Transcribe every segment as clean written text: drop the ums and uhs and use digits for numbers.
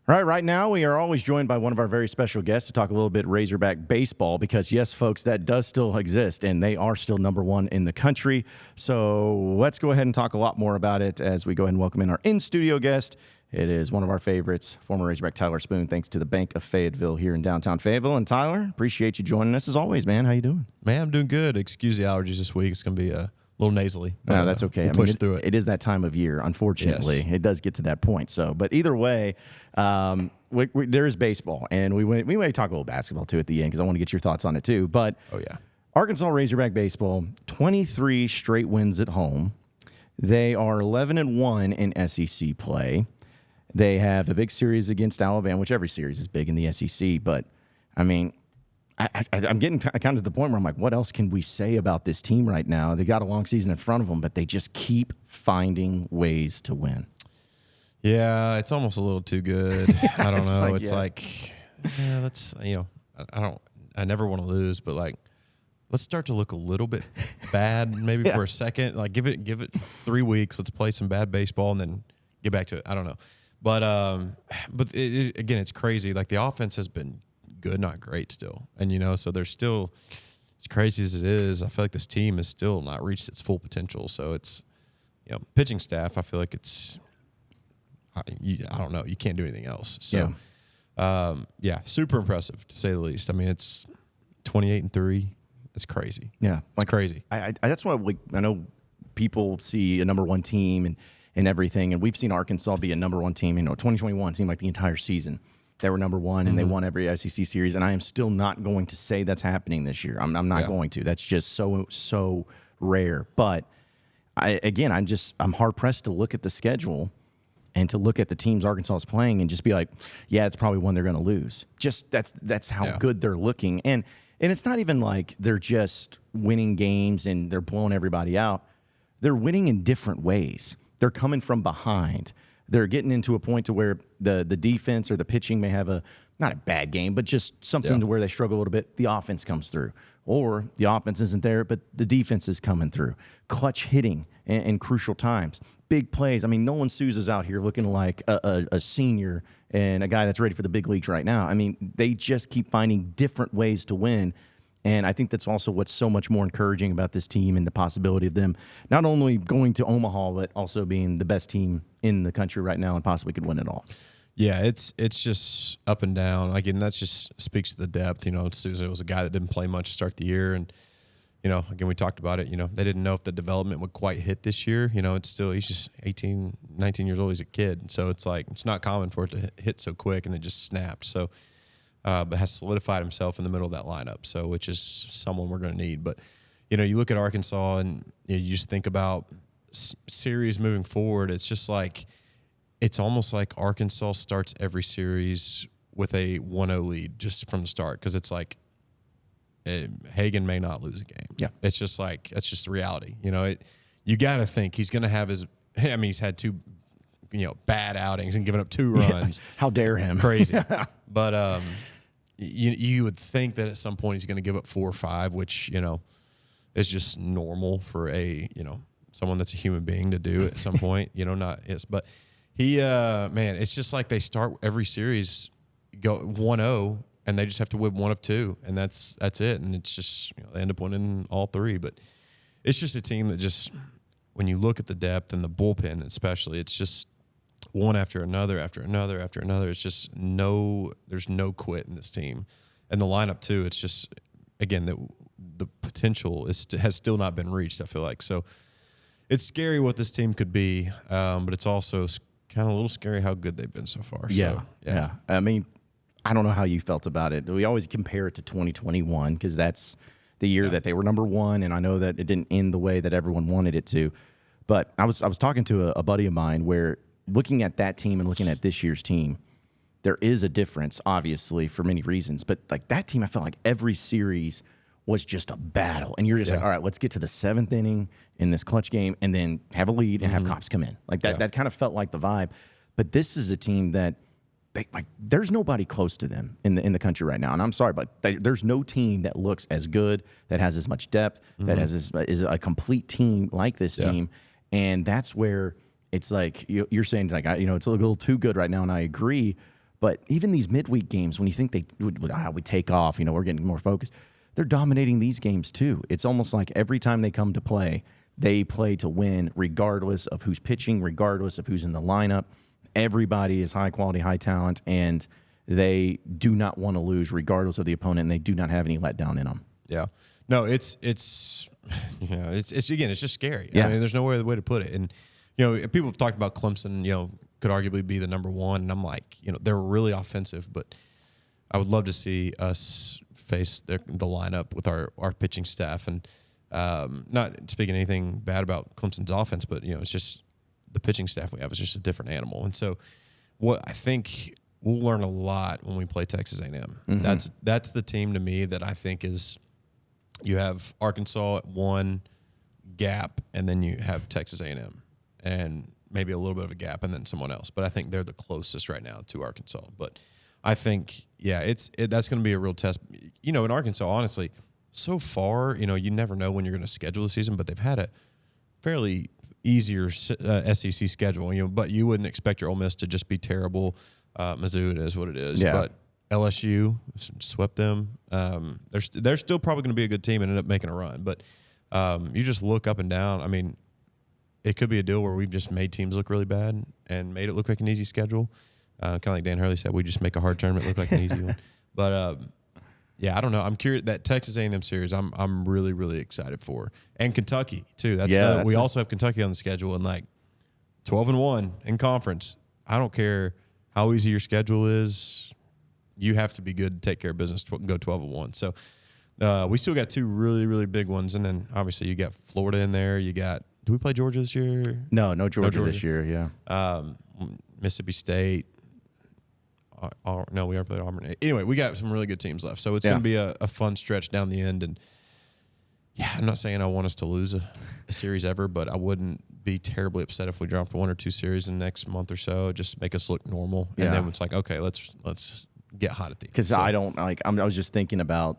Right now we are always joined by one of our very special guests to talk a little bit Razorback Baseball because, yes, folks, that does still exist, and they are still number one in the country. So let's go ahead and talk a lot more about it as we go ahead and welcome in our in-studio guest. It is one of our favorites, former Razorback Tyler Spoon, thanks to the Bank of Fayetteville here in downtown Fayetteville. And Tyler, appreciate you joining us as always, man. How you doing? Man, I'm doing good. Excuse the allergies this week. It's going to be a little nasally. No, that's okay. We'll push through it. It is that time of year, unfortunately. Yes. It does get to that point. So, but either way, there is baseball, and we may talk a little basketball too at the end because I want to get your thoughts on it too. But Arkansas Razorback Baseball, 23 straight wins at home. They are 11-1 in SEC play. They have a big series against Alabama, which every series is big in the SEC. But I mean, I'm getting kind of to the point where I'm like, what else can we say about this team right now? They got a long season in front of them, but they just keep finding ways to win. Yeah, it's almost a little too good. I don't know. That's, I never want to lose, but like, let's start to look a little bit bad maybe for a second. Like give it 3 weeks. Let's play some bad baseball and then get back to it. I don't know. But again, it's crazy. Like the offense has been good, not great still. And, so there's still, as crazy as it is, I feel like this team has still not reached its full potential. So it's, pitching staff, I feel like it's, I don't know. You can't do anything else. So, super impressive to say the least. I mean, it's 28-3. It's crazy. Yeah. It's crazy. That's why I know people see a number one team and everything. And we've seen Arkansas be a number one team. 2021 seemed like the entire season. They were number one, and they won every SEC series. And I am still not going to say that's happening this year. I'm not going to. That's just so rare. But I'm hard pressed to look at the schedule and to look at the teams Arkansas is playing and just be like, yeah, it's probably one they're going to lose. Just that's how good they're looking. And it's not even like they're just winning games and they're blowing everybody out. They're winning in different ways. They're coming from behind. They're getting into a point to where the defense or the pitching may have not a bad game, but just something to where they struggle a little bit. The offense comes through. Or the offense isn't there, but the defense is coming through. Clutch hitting in crucial times. Big plays. I mean, Nolan Souza's out here looking like a senior and a guy that's ready for the big leagues right now. I mean, they just keep finding different ways to win. And I think that's also what's so much more encouraging about this team and the possibility of them not only going to Omaha, but also being the best team in the country right now and possibly could win it all. Yeah, it's just up and down. Again, that just speaks to the depth. Souza was a guy that didn't play much to start the year. And, again, we talked about it. They didn't know if the development would quite hit this year. It's still, he's just 18, 19 years old. He's a kid. So it's like, it's not common for it to hit so quick and it just snapped. So, but has solidified himself in the middle of that lineup. So, which is someone we're going to need. But, you look at Arkansas and you just think about series moving forward. It's just like, it's almost like Arkansas starts every series with a 1-0 lead just from the start because it's like Hagan may not lose a game. Yeah. It's just like, that's just the reality. You got to think he's going to have he's had two, bad outings and given up 2 runs. How dare him? Crazy. But you would think that at some point he's going to give up 4 or 5, which, is just normal for someone that's a human being to do at some point, but he, it's just like they start every series, go 1-0, and they just have to win 1 of 2, and that's it. And it's just they end up winning all 3. But it's just a team that just, when you look at the depth and the bullpen especially, it's just one after another after another after another. It's just there's no quit in this team, and the lineup too. It's just again the potential has still not been reached. I feel like so. It's scary what this team could be, but it's also kind of a little scary how good they've been so far. Yeah. I mean, I don't know how you felt about it. We always compare it to 2021 because that's the year that they were number one, and I know that it didn't end the way that everyone wanted it to. But I was talking to a buddy of mine where looking at that team and looking at this year's team, there is a difference, obviously, for many reasons. But like that team, I felt like every series was just a battle. And you're just like, all right, let's get to the 7th inning in this clutch game and then have a lead and have cops come in. Like that kind of felt like the vibe. But this is a team that there's nobody close to them in the country right now. And I'm sorry, but there's no team that looks as good, that has as much depth, that is a complete team like this team. And that's where it's like you're saying, like, it's a little too good right now, and I agree. But even these midweek games, when you think they would take off, we're getting more focused, they're dominating these games too. It's almost like every time they come to play, they play to win regardless of who's pitching, regardless of who's in the lineup. Everybody is high quality, high talent, and they do not want to lose regardless of the opponent, and they do not have any letdown in them. Yeah. No, it's again, it's just scary. Yeah. I mean, there's no other way to put it. And, people have talked about Clemson, could arguably be the number one. And I'm like, they're really offensive, but I would love to see us face the lineup with our pitching staff. And not speaking anything bad about Clemson's offense, but, it's just the pitching staff we have is just a different animal. And so what I think we'll learn a lot when we play Texas A&M. Mm-hmm. That's the team to me that I think is you have Arkansas at one gap, and then you have Texas A&M, and maybe a little bit of a gap, and then someone else. But I think they're the closest right now to Arkansas. But I think, that's going to be a real test. In Arkansas, honestly, so far, you never know when you're going to schedule the season, but they've had a fairly easier SEC schedule. But you wouldn't expect your Ole Miss to just be terrible. Mizzou, it is what it is. Yeah. But LSU swept them. They're still probably going to be a good team and end up making a run. But you just look up and down. I mean, it could be a deal where we've just made teams look really bad and made it look like an easy schedule. Kind of like Dan Hurley said, we just make a hard tournament look like an easy one. But I don't know. I'm curious that Texas A&M series. I'm really, really excited for, and Kentucky too. We also have Kentucky on the schedule, and like 12-1 in conference. I don't care how easy your schedule is. You have to be good to take care of business. Go 12-1. So we still got two really, really big ones, and then obviously you got Florida in there. You got. Do we play Georgia this year? No Georgia this year. Yeah. Mississippi State. No, we aren't playing Auburn. Anyway, we got some really good teams left, so it's going to be a fun stretch down the end. And I'm not saying I want us to lose a series ever, but I wouldn't be terribly upset if we dropped one or two series in the next month or so. Just make us look normal, and then it's like, okay, let's get hot at these. Because I don't like. I was just thinking about.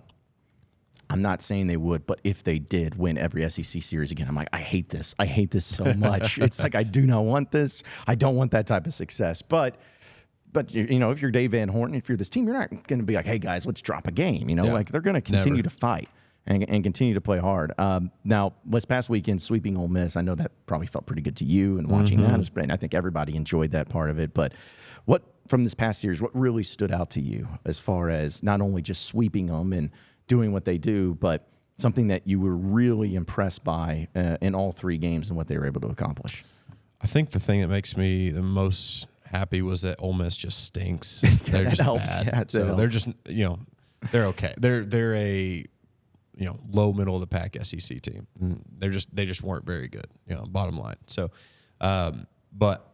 I'm not saying they would, but if they did win every SEC series again, I'm like, I hate this. I hate this so much. It's like I do not want this. I don't want that type of success. But if you're Dave Van Horn, if you're this team, you're not going to be like, hey guys, let's drop a game. Like they're going to continue to fight and continue to play hard. Now, this past weekend, sweeping Ole Miss, I know that probably felt pretty good to you, and watching that, and I think everybody enjoyed that part of it. But what from this past series, what really stood out to you as far as not only just sweeping them and doing what they do, but something that you were really impressed by in all three games and what they were able to accomplish? I think the thing that makes me the most happy was that Ole Miss just stinks. They're just bad. Yeah, so they're just, they're okay. They're a, low middle of the pack SEC team. They just weren't very good, bottom line. So, but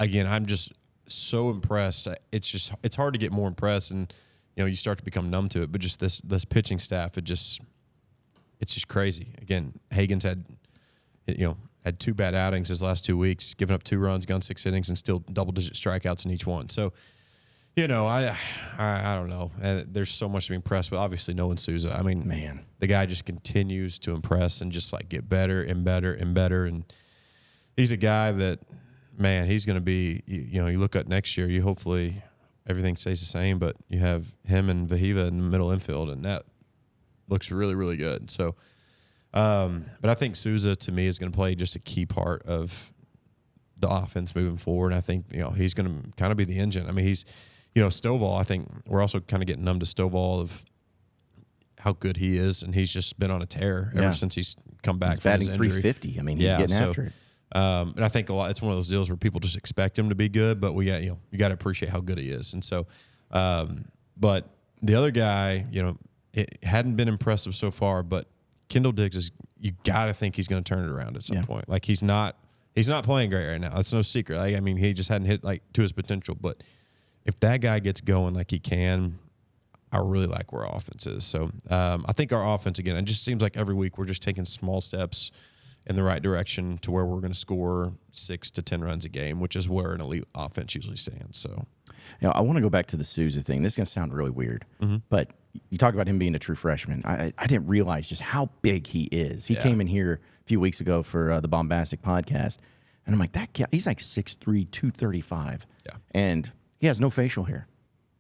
again, I'm just so impressed. It's hard to get more impressed, and you start to become numb to it. But just this pitching staff, it's just crazy. Again, Hagen's had two bad outings his last 2 weeks, giving up 2 runs, gone 6 innings, and still double-digit strikeouts in each one. So, I don't know. There's so much to be impressed with. Obviously, Nolan Souza. I mean, man, the guy just continues to impress and just like get better and better and better. And he's a guy that, man, he's going to be. You look at next year. You hopefully everything stays the same, but you have him and Vahiva in the middle infield, and that looks really, really good. So. But I think Souza, to me, is going to play just a key part of the offense moving forward. I think, he's going to kind of be the engine. I mean, he's, Stovall, I think we're also kind of getting numb to Stovall of how good he is, and he's just been on a tear ever since he's come back from his injury. He's batting .350. I mean, he's getting after it. And I think it's one of those deals where people just expect him to be good, but we got, you got to appreciate how good he is. And so, but the other guy, it hadn't been impressive so far, but Kendall Diggs you got to think he's going to turn it around at some point. Like he's not playing great right now. That's no secret. I mean, he just hadn't hit to his potential. But if that guy gets going like he can, I really like where our offense is. So I think our offense, again, it just seems like every week we're just taking small steps in the right direction to where we're going to score 6 to 10 runs a game, which is where an elite offense usually stands. So, I want to go back to the Souza thing. This is going to sound really weird, but you talk about him being a true freshman. I didn't realize just how big he is. He came in here a few weeks ago for the Bombastic podcast, and I'm like, that guy, he's like 6'3", 235. Yeah. And he has no facial hair.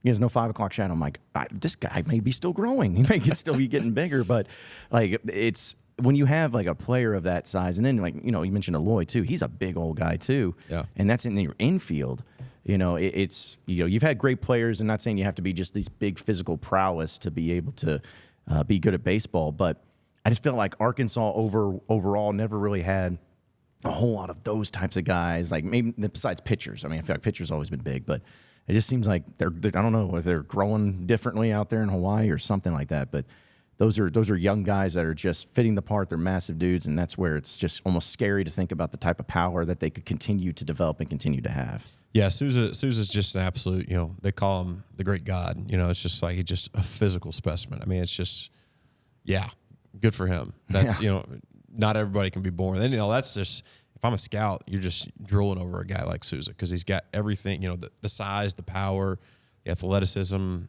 He has no 5 o'clock shadow. I'm like, this guy may be still growing. He may still be getting bigger, but like it's when you have like a player of that size, and then like you mentioned Aloy too. He's a big old guy too. Yeah. And that's in your infield. It's you've had great players, and not saying you have to be just these big physical prowess to be able to be good at baseball, but I just feel like Arkansas overall never really had a whole lot of those types of guys. Like maybe besides pitchers. I mean, I feel like pitchers always been big, but it just seems like they're I don't know if they're growing differently out there in Hawaii or something like that, but. Those are young guys that are just fitting the part. They're massive dudes, and that's where it's just almost scary to think about the type of power that they could continue to develop and continue to have. Yeah, Sousa's just an absolute, they call him the great god. It's just like he's just a physical specimen. I mean, it's just, yeah, good for him. That's, not everybody can be born. And, that's just, if I'm a scout, you're just drooling over a guy like Sousa because he's got everything, the size, the power, the athleticism,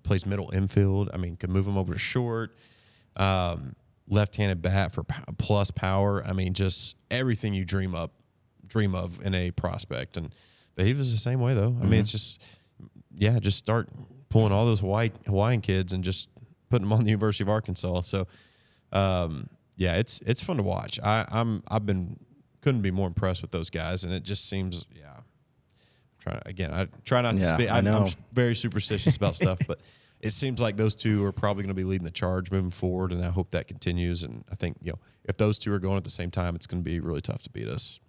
plays middle infield. I mean, could move him over to short. Left-handed bat for plus power. I mean, just everything you dream of in a prospect. And he was the same way, though. I mean, it's just, just start pulling all those Hawaiian kids and just putting them on the University of Arkansas. So, it's fun to watch. Couldn't be more impressed with those guys, and it just seems, I try not to speak. I'm very superstitious about stuff, but it seems like those two are probably going to be leading the charge moving forward, and I hope that continues. And I think, if those two are going at the same time, it's going to be really tough to beat us.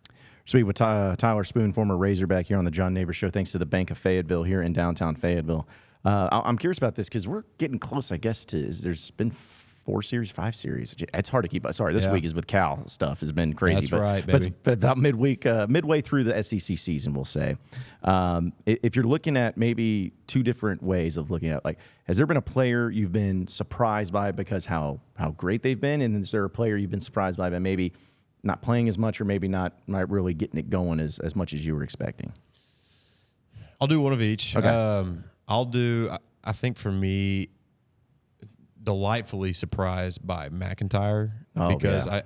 Speak with Tyler Spoon, former Razorback, here on the John Neighbor Show, thanks to the Bank of Fayetteville here in downtown Fayetteville. I'm curious about this because we're getting close, I guess, there's been 5 series. It's hard to keep. Sorry, this week is with Cal stuff has been crazy. That's right, but baby. But about midway through the SEC season, we'll say. If you're looking at maybe two different ways of looking at it, like, has there been a player you've been surprised by because how great they've been, and is there a player you've been surprised by maybe not playing as much or maybe not really getting it going as much as you were expecting? I'll do one of each. Okay. I think for me, delightfully surprised by McIntyre because I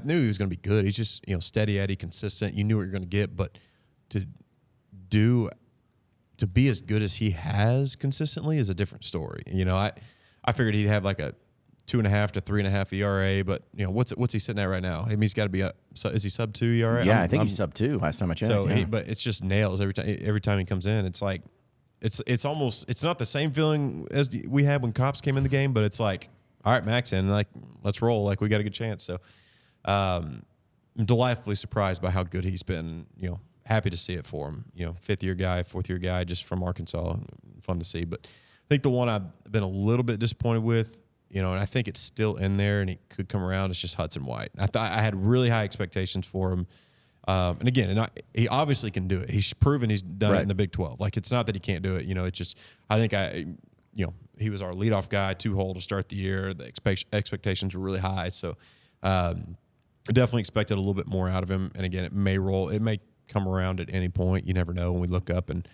knew he was going to be good. He's just, steady Eddie, consistent. You knew what you're going to get, but to be as good as he has consistently is a different story. I figured he'd have like a 2.5 to 3.5 ERA, but what's he sitting at right now? I mean, he's got to be is he sub 2 ERA? Yeah, I think he's sub 2 last time I checked. So but it's just nails every time he comes in. It's like it's almost, it's not the same feeling as we had when Cops came in the game, but it's like, all right, Max in, like, let's roll, like we got a good chance. So I'm delightfully surprised by how good he's been. Happy to see it for him. 5th-year guy, 4th-year guy, just from Arkansas, fun to see. But I think the one I've been a little bit disappointed with, and I think it's still in there and it could come around, it's just Hudson White. I thought I had really high expectations for him. And again, he obviously can do it. He's proven he's done it in the Big 12. Like, it's not that he can't do it. It's just, I think he was our leadoff guy, 2-hole to start the year. The expectations were really high. So I definitely expected a little bit more out of him. And again, it may come around at any point. You never know when we look up and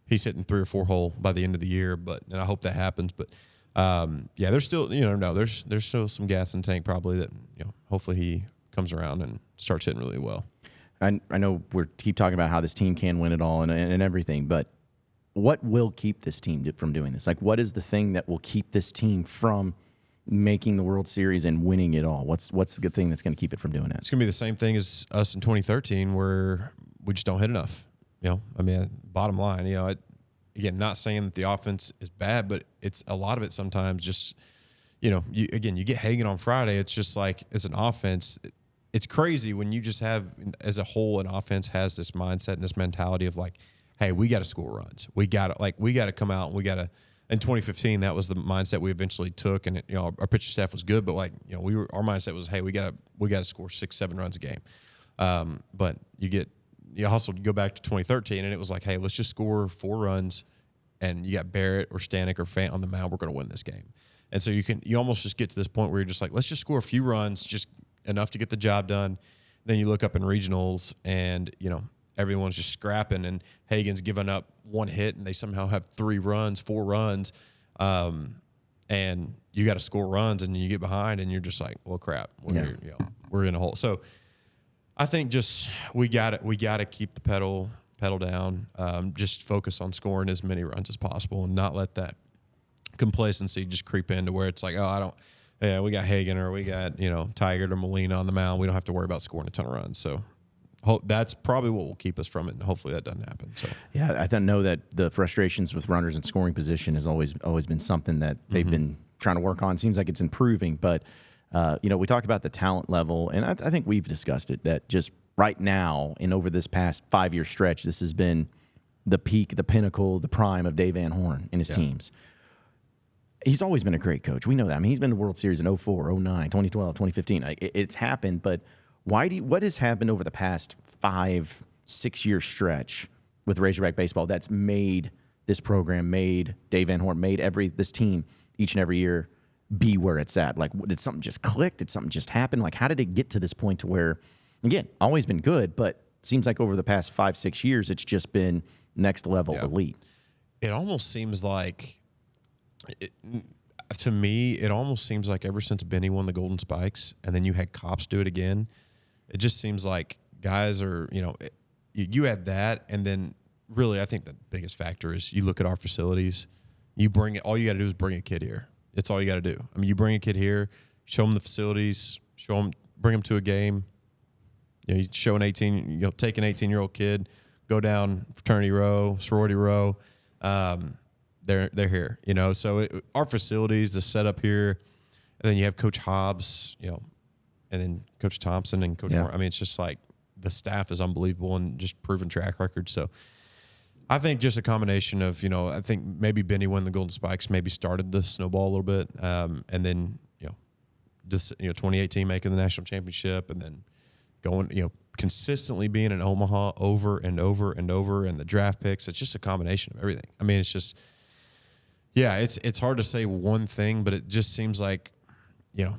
he's hitting 3 or 4 hole by the end of the year. And I hope that happens. But there's still, there's still some gas in the tank probably that, hopefully he comes around and starts hitting really well. I know we keep talking about how this team can win it all and everything, but what will keep this team from doing this? Like, what is the thing that will keep this team from making the World Series and winning it all? What's the good thing that's going to keep it from doing that? It's going to be the same thing as us in 2013 where we just don't hit enough. Bottom line, again, not saying that the offense is bad, but it's a lot of it sometimes just, you get Hagan on Friday. It's just like, as an offense, it's crazy when you just have, as a whole, an offense has this mindset and this mentality of like, hey, we got to score runs. We got to come out and we got to. In 2015, that was the mindset we eventually took, and our pitching staff was good, but our mindset was, hey, we got to score 6-7 runs a game. But you also go back to 2013, and it was like, hey, let's just score 4 runs, and you got Barrett or Stanek or Fant on the mound. We're going to win this game. And so you almost just get to this point where you're just like, let's just score a few runs, just enough to get the job done. Then you look up in regionals and, everyone's just scrapping and Hagan's given up 1 hit and they somehow have 4 runs. And you got to score runs and you get behind and you're just like, well, crap, we're in a hole. So I think just, we got to keep the pedal pedal down, just focus on scoring as many runs as possible and not let that complacency just creep into where it's like, we got Hagan or we got, Tiger or Molina on the mound. We don't have to worry about scoring a ton of runs. So that's probably what will keep us from it, and hopefully that doesn't happen. So yeah, I know that the frustrations with runners in scoring position has always been something that they've been trying to work on. Seems like it's improving, but we talked about the talent level, and I think we've discussed it, that just right now and over this past 5-year stretch, this has been the peak, the pinnacle, the prime of Dave Van Horn and his teams. He's always been a great coach. We know that. I mean, he's been to the World Series in 04, 09, 2012, 2015. It's happened, but what has happened over the past 5-6 year stretch with Razorback Baseball that's made this program, made Dave Van Horn, made this team each and every year be where it's at? Like, did something just click? Did something just happen? Like, how did it get to this point to where, again, always been good, but seems like over the past 5-6 years, it's just been next level elite? It almost seems like, to me, it almost seems like ever since Benny won the Golden Spikes and then you had Cops do it again, it just seems like guys are, you had that, and then really I think the biggest factor is you look at our facilities, all you got to do is bring a kid here. It's all you got to do. I mean, you bring a kid here, show them the facilities, bring them to a game. You show take an 18-year-old kid, go down fraternity row, sorority row. They're here, So our facilities, the setup here, and then you have Coach Hobbs, and then Coach Thompson and Coach Moore. I mean, it's just like the staff is unbelievable and just proven track record. So I think just a combination of, I think maybe Benny winning the Golden Spikes maybe started the snowball a little bit, and then 2018 making the national championship, and then going consistently being in Omaha over and over and over, and the draft picks. It's just a combination of everything. I mean, it's just it's hard to say one thing, but it just seems like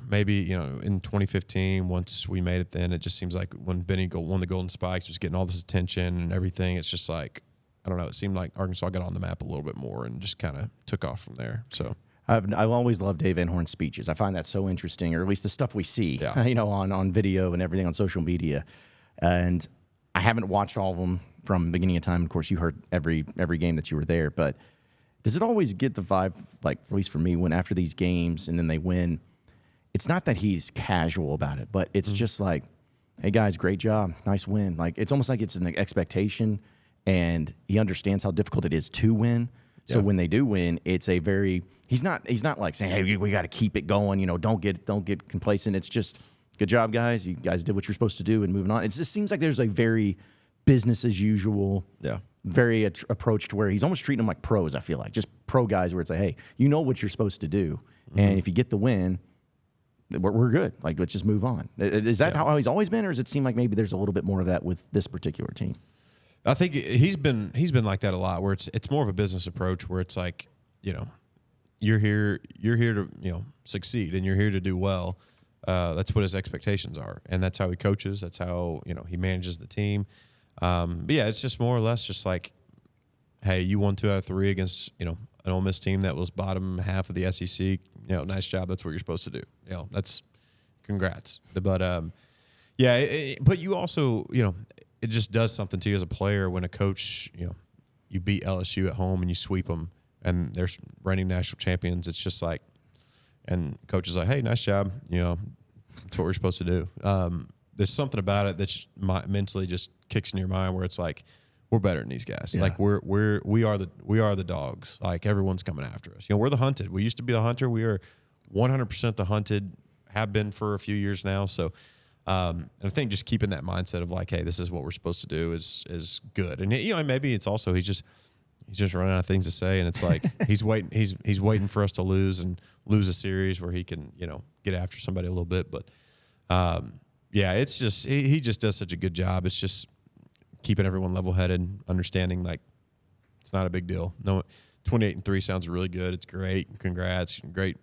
maybe in 2015 once we made it, then it just seems like when Benny won the Golden Spikes, was getting all this attention and everything. It's just like, I don't know. It seemed like Arkansas got on the map a little bit more and just kind of took off from there. So I've always loved Dave Van Horn's speeches. I find that so interesting, or at least the stuff we see, on video and everything on social media. And I haven't watched all of them from the beginning of time. Of course, you heard every game that you were there. But does it always get the vibe, like at least for me, when after these games and then they win, it's not that he's casual about it, but it's just like, hey, guys, great job. Nice win. Like, it's almost like it's an expectation, and he understands how difficult it is to win. So when they do win, it's a very he's not like saying, hey, we got to keep it going. Don't get complacent. It's just, good job, guys. You guys did what you're supposed to do and moving on. It just seems like there's a very business as usual, very approach to where he's almost treating them like pros. I feel like just pro guys where it's like, hey, you know what you're supposed to do, and if you get the win, we're good. Like, let's just move on. Is that how he's always been, or does it seem like maybe there's a little bit more of that with this particular team? I think he's been like that a lot, where it's more of a business approach, where it's like, you're here to succeed, and you're here to do well. That's what his expectations are, and that's how he coaches. That's how he manages the team. But yeah, it's just more or less just like, hey, you won 2 out of 3 against an Ole Miss team that was bottom half of the SEC. Nice job. That's what you're supposed to do. That's congrats. But but you also it just does something to you as a player when a coach you beat LSU at home and you sweep them, and they're reigning national champions. It's just like, and coach is like, hey, nice job. That's what we're supposed to do. There's something about it that mentally just kicks in your mind where it's like, we're better than these guys. Like we are the dogs. Like, everyone's coming after us. We're the hunted. We used to be the hunter. We are 100% the hunted. Have been for a few years now. So, and I think just keeping that mindset of like, hey, this is what we're supposed to do is good. And maybe it's also he's just running out of things to say, and it's like he's waiting. He's waiting for us to lose a series where he can get after somebody a little bit. But it's just he just does such a good job. It's just keeping everyone level-headed, understanding like it's not a big deal. No, 28-3 sounds really good. It's great. Congrats. Great,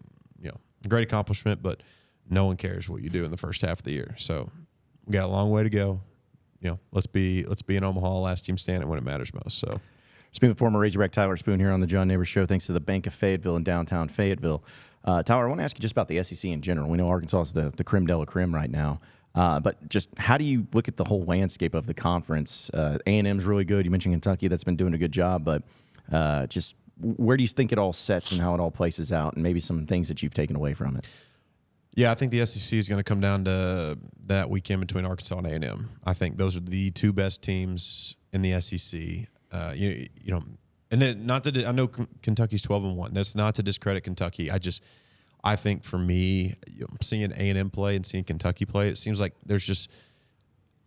great accomplishment, but no one cares what you do in the first half of the year. So we got a long way to go. Let's be in Omaha, last team standing when it matters most. So speaking of former Razorback Tyler Spoon here on the John Neighbors Show, thanks to the Bank of Fayetteville in downtown Fayetteville. Tyler, I want to ask you just about the SEC in general. We know Arkansas is the creme de la creme right now. But just how do you look at the whole landscape of the conference? A&M's really good. You mentioned Kentucky, that's been doing a good job, but just where do you think it all sets and how it all places out, and maybe some things that you've taken away from it? Yeah, I think the SEC is going to come down to that weekend between Arkansas and A&M. I think those are the two best teams in the SEC. You know, and then I know Kentucky's 12-1. That's not to discredit Kentucky. I think for me, seeing A&M play and seeing Kentucky play, it seems like there's just,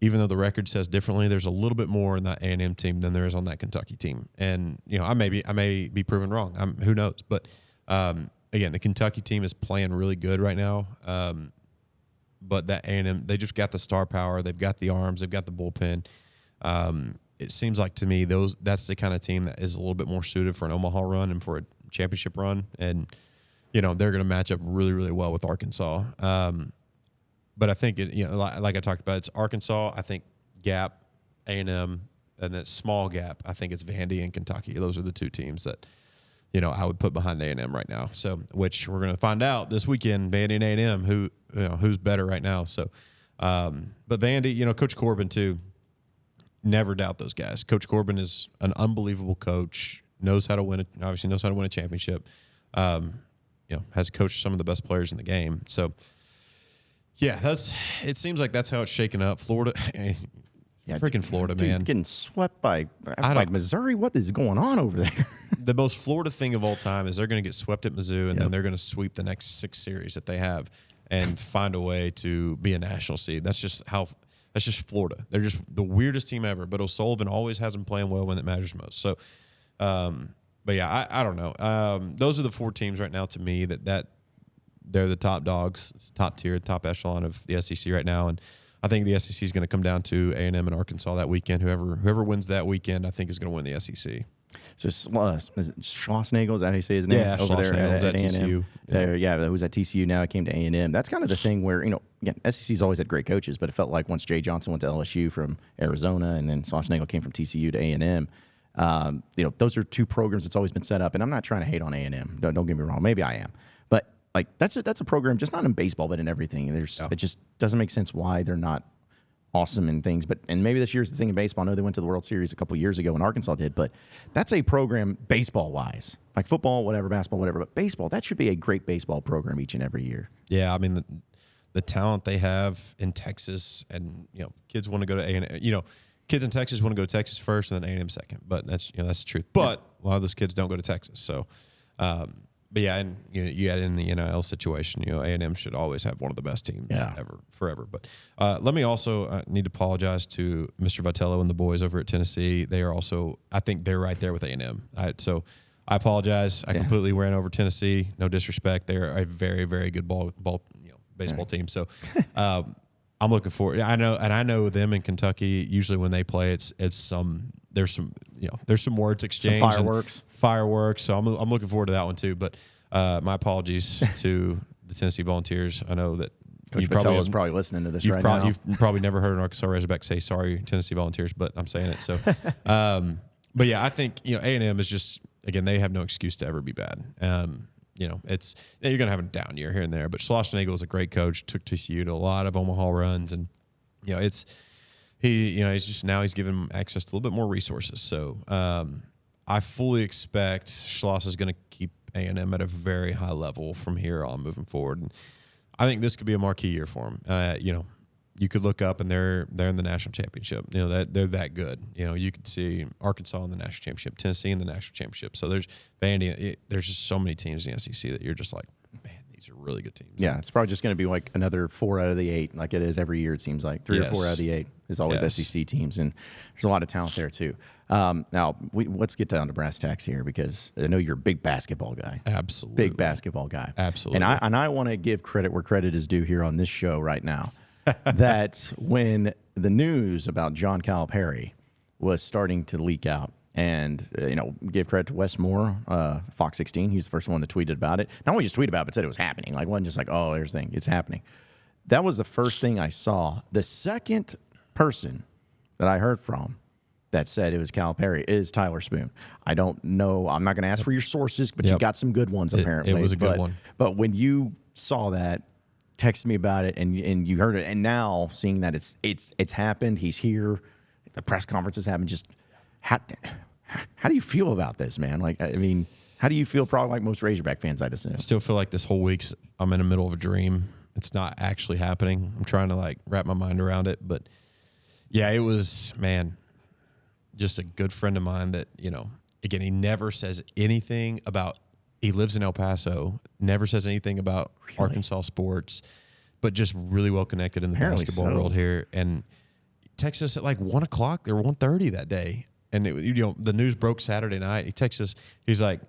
even though the record says differently, there's a little bit more in that A&M team than there is on that Kentucky team. And I may be proven wrong. Who knows? But again, the Kentucky team is playing really good right now. But that A&M, they just got the star power. They've got the arms. They've got the bullpen. It seems like to me that's the kind of team that is a little bit more suited for an Omaha run and for a championship run. And they're going to match up really, really well with Arkansas. But I think like I talked about, it's Arkansas. I think Gap, A&M, and then small Gap. I think it's Vandy and Kentucky. Those are the two teams that I would put behind A&M right now. So, which we're going to find out this weekend, Vandy and A&M, who's better right now. So, but Vandy, Coach Corbin too. Never doubt those guys. Coach Corbin is an unbelievable coach. Knows how to win. Obviously, knows how to win a championship. Has coached some of the best players in the game. So, yeah, it seems like that's how it's shaken up. Florida, freaking Florida, man, getting swept by Missouri. What is going on over there? The most Florida thing of all time is they're going to get swept at Mizzou, and then they're going to sweep the next 6 series that they have and find a way to be a national seed. That's just Florida. They're just the weirdest team ever. But O'Sullivan always has them playing well when it matters most. So, but yeah, I don't know. Those are the 4 teams right now to me that they're the top dogs, top tier, top echelon of the SEC right now. And I think the SEC is going to come down to A&M and Arkansas that weekend. Whoever wins that weekend, I think is going to win the SEC. So is it Schlossnagle? Is that how you say his name? Yeah, over there at A&M. TCU. Yeah, who's at TCU now. He came to A&M. That's kind of the thing where, again, SEC's always had great coaches, but it felt like once Jay Johnson went to LSU from Arizona and then Schlossnagle came from TCU to A&M, those are 2 programs that's always been set up. And I'm not trying to hate on A&M. Don't get me wrong. Maybe I am. But like that's a program just not in baseball, but in everything. It just doesn't make sense why they're not awesome in things. And maybe this year's the thing in baseball. I know they went to the World Series a couple years ago and Arkansas did, but that's a program baseball-wise. Like football, whatever, basketball, whatever. But baseball, that should be a great baseball program each and every year. Yeah, I mean, the talent they have in Texas, and, kids want to go to A&M. Kids in Texas want to go to Texas first and then A&M second. But that's the truth. But a lot of those kids don't go to Texas. So, but yeah, and you add in the NIL situation. A&M should always have one of the best teams ever, forever. But let me also need to apologize to Mr. Vitello and the boys over at Tennessee. They are also, I think they're right there with A&M. So I apologize. I completely ran over Tennessee. No disrespect. They're a very, very good baseball team. So I'm looking forward. I know them in Kentucky. Usually when they play, there's some words exchanged, some fireworks. So I'm looking forward to that one too. But my apologies to the Tennessee Volunteers. I know that Coach Vitello is probably listening to this right now. You've probably never heard an Arkansas Razorback say sorry, Tennessee Volunteers, but I'm saying it. So, but yeah, I think A&M is just, again, they have no excuse to ever be bad. It's you're gonna have a down year here and there, but Schlossnagle is a great coach. Took TCU to a lot of Omaha runs, and he's just now he's given access to a little bit more resources. So I fully expect Schloss is going to keep A&M at a very high level from here on moving forward, and I think this could be a marquee year for them. You could look up and they're in the national championship. That they're that good. You could see Arkansas in the national championship, Tennessee in the national championship. So there's Vandy. There's just so many teams in the SEC that you're just like, man, these are really good teams. Yeah, it's probably just going to be like another 4 out of the 8, like it is every year. It seems like 3 or 4 out of the 8 is always SEC teams, and there's a lot of talent there too. Now let's get down to brass tacks here, because I know you're a big basketball guy. Absolutely, big basketball guy. Absolutely, and I want to give credit where credit is due here on this show right now. That when the news about John Calipari was starting to leak out, and give credit to Wes Moore, Fox 16. He's the first one that tweeted about it. Not only just tweeted about it, but said it was happening. Like, wasn't just like, oh, there's a thing. It's happening. That was the first thing I saw. The second person that I heard from that said it was Calipari is Tyler Spoon. I don't know. I'm not going to ask for your sources, but you got some good ones apparently. It was a good one. But when you saw that, texted me about it, and you heard it, and now seeing that it's happened, he's here, the press conference has happened. Just how do you feel about this, man? Like, I mean, how do you feel? Probably like most Razorback fans, I'd assume. I still feel like this whole week's I'm in the middle of a dream. It's not actually happening. I'm trying to like wrap my mind around it, but yeah, it was, man, just a good friend of mine that, you know, again, he never says anything about, he lives in El Paso, never says anything about Arkansas sports, but just really well connected in the basketball world here. And texted us at like 1 o'clock or 1:30 that day. And it, you know, the news broke Saturday night. He texts us, he's like,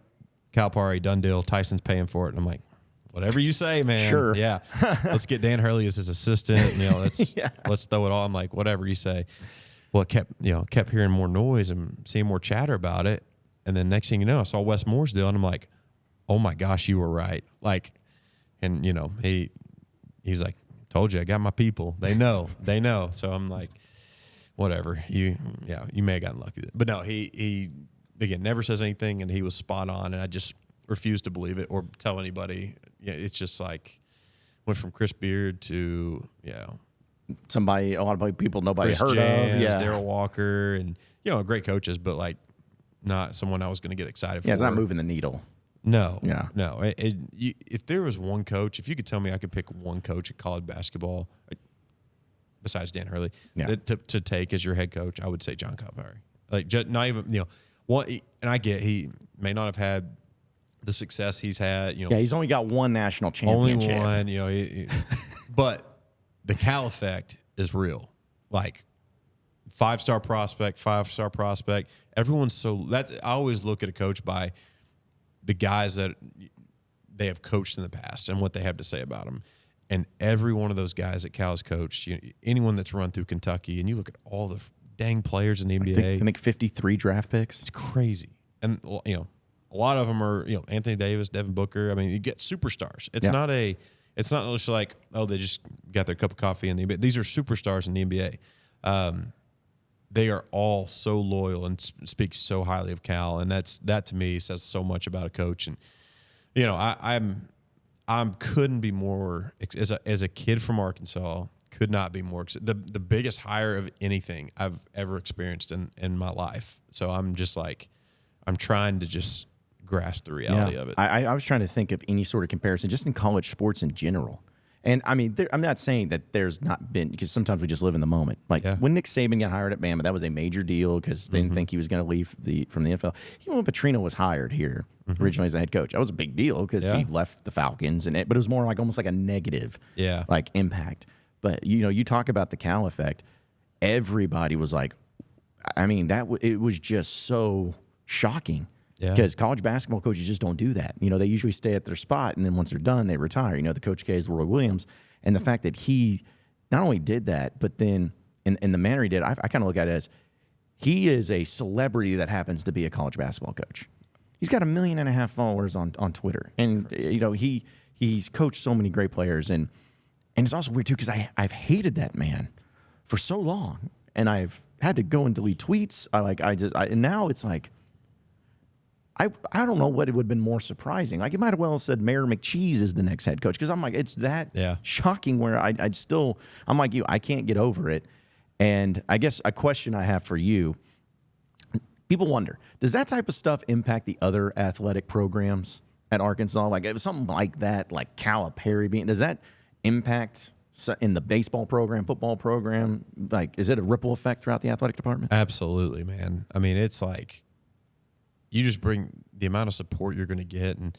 Calipari, done deal, Tyson's paying for it. And I'm like, whatever you say, man. Sure. Yeah. Let's get Dan Hurley as his assistant. You know, let's throw it all. I'm like, whatever you say. Well, it kept hearing more noise and seeing more chatter about it. And then next thing you know, I saw Wes Moore's deal, and I'm like, oh my gosh, you were right. Like, and you know, he's like, told you, I got my people. They know. So I'm like, whatever. You may have gotten lucky. But no, he again never says anything, and he was spot on, and I just refuse to believe it or tell anybody. Yeah, it's just like went from Chris Beard to somebody, a lot of people nobody Chris heard Jans, of. Yeah, Darryl Walker, and great coaches, but like not someone I was going to get excited for. Yeah, it's not moving the needle. No. Yeah. No. If there was one coach, if you could tell me I could pick one coach in college basketball besides Dan Hurley to take as your head coach, I would say John Calipari. Like, just not even one. And I get he may not have had the success he's had. Yeah, he's only got one national championship. Only one. But the Cal effect is real. Like 5-star prospect. Everyone's I always look at a coach by the guys that they have coached in the past and what they have to say about them. And every one of those guys that Cal has coached, anyone that's run through Kentucky, and you look at all the dang players in the NBA. I think 53 draft picks. It's crazy. And, a lot of them are, Anthony Davis, Devin Booker. I mean, you get superstars. It's not just like, they just got their cup of coffee in the NBA. These are superstars in the NBA. They are all so loyal and speak so highly of Cal, and that to me says so much about a coach. And I couldn't be more as a kid from Arkansas, could not be more the biggest hire of anything I've ever experienced in my life. So I'm just like, I'm trying to just grasp the reality of it. I was trying to think of any sort of comparison just in college sports in general. And I mean, I'm not saying that there's not been, because sometimes we just live in the moment. Like when Nick Saban got hired at Bama, that was a major deal because they didn't think he was going to leave from the NFL. Even when Petrino was hired here originally as a head coach, that was a big deal because he left the Falcons, but it was more like almost like a negative like impact. But you talk about the Cal effect. Everybody was like, I mean, it was just so shocking. Because college basketball coaches just don't do that. They usually stay at their spot, and then once they're done, they retire. The Coach K is Roy Williams. And the fact that he not only did that, but then in the manner he did, I kind of look at it as he is a celebrity that happens to be a college basketball coach. He's got 1.5 million followers on Twitter. And, he's coached so many great players. And it's also weird, too, because I've hated that man for so long. And I've had to go and delete tweets. And now it's like, I don't know what it would have been more surprising. Like, it might have well said Mayor McCheese is the next head coach, because I'm like, it's that shocking where I'm like you, I can't get over it. And I guess a question I have for you, people wonder, does that type of stuff impact the other athletic programs at Arkansas? Like, if something like that, like Calipari does that impact in the baseball program, football program? Like, is it a ripple effect throughout the athletic department? Absolutely, man. I mean, it's like, you just bring the amount of support you're going to get, and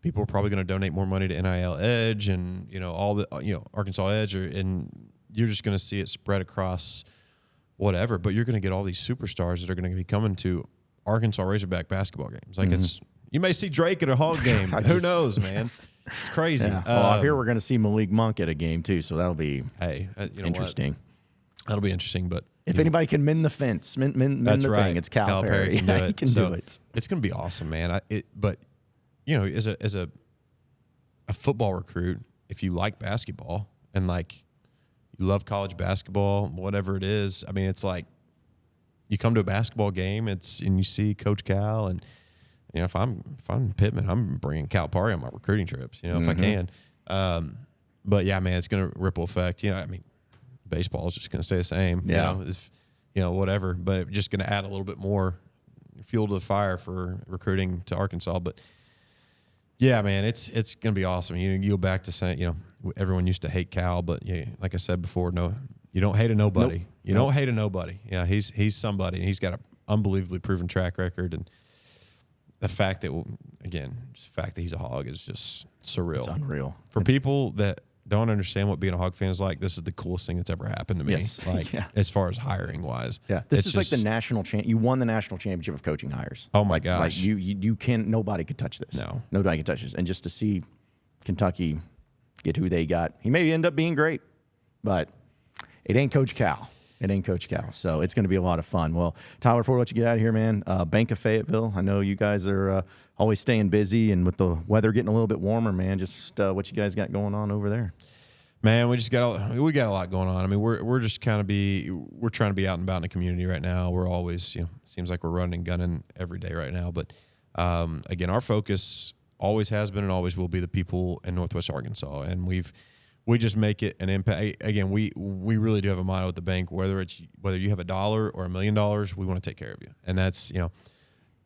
people are probably going to donate more money to NIL Edge and all the Arkansas Edge, and you're just going to see it spread across whatever. But you're going to get all these superstars that are going to be coming to Arkansas Razorback basketball games. Like you may see Drake at a Hog game. Who knows, man? It's crazy. Yeah. Well, I hear we're going to see Malik Monk at a game too, so that'll be interesting. That'll be interesting, but. If anybody can mend the fence, mend the thing, it's Calipari. He can do it. It's going to be awesome, man. But as a football recruit, if you like basketball and like you love college basketball, whatever it is, I mean, it's like you come to a basketball game, and you see Coach Cal, and if I'm Pittman, I'm bringing Calipari on my recruiting trips. If I can. But yeah, man, it's going to ripple effect. I mean, baseball is just going to stay the same. Yeah. Whatever. But it's just going to add a little bit more fuel to the fire for recruiting to Arkansas. But yeah, man, it's going to be awesome. You go back to saying, everyone used to hate Cal, but like I said before, no, you don't hate a nobody. Nope. You don't hate a nobody. Yeah, he's somebody, and he's got an unbelievably proven track record. And the fact that he's a Hog is just surreal. It's unreal. For people that don't understand what being a Hog fan is like, this is the coolest thing that's ever happened to me. Yes. As far as hiring wise. Yeah. This is like the national you won the national championship of coaching hires. Oh my gosh. Like you can nobody could touch this. No. Nobody can touch this. And just to see Kentucky get who they got, he may end up being great, but it ain't Coach Cal. It ain't Coach Cal. So it's going to be a lot of fun. Well, Tyler, before we let you get out of here, man, Bank of Fayetteville, I know you guys are always staying busy, and with the weather getting a little bit warmer, man, just what you guys got going on over there? Man, we got a lot going on. I mean, we're just trying to be out and about in the community right now. We're always, seems like we're running and gunning every day right now. But again, our focus always has been and always will be the people in Northwest Arkansas, and we just make it an impact. Again, we really do have a motto at the bank: whether you have $1 or $1 million, we want to take care of you. And that's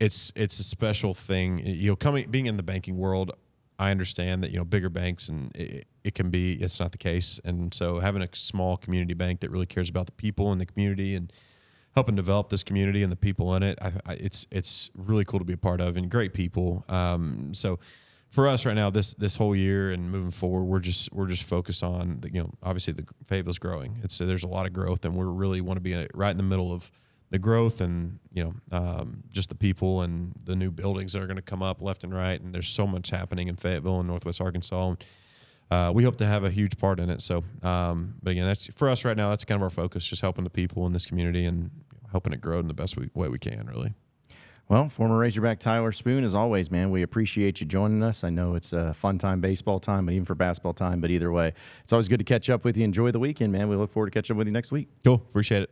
it's a special thing. Being in the banking world, I understand that bigger banks and it's not the case. And so having a small community bank that really cares about the people in the community and helping develop this community and the people in it, it's really cool to be a part of, and great people. So for us right now, this whole year and moving forward, we're just focused on obviously the Fayetteville's growing. There's a lot of growth, and we really want to be right in the middle of the growth and just the people and the new buildings that are going to come up left and right. And there's so much happening in Fayetteville and Northwest Arkansas. We hope to have a huge part in it. So, but again, that's for us right now. That's kind of our focus, just helping the people in this community and helping it grow in the best way we can, really. Well, former Razorback Tyler Spoon, as always, man, we appreciate you joining us. I know it's a fun time, baseball time, but even for basketball time. But either way, it's always good to catch up with you. Enjoy the weekend, man. We look forward to catching up with you next week. Cool. Appreciate it.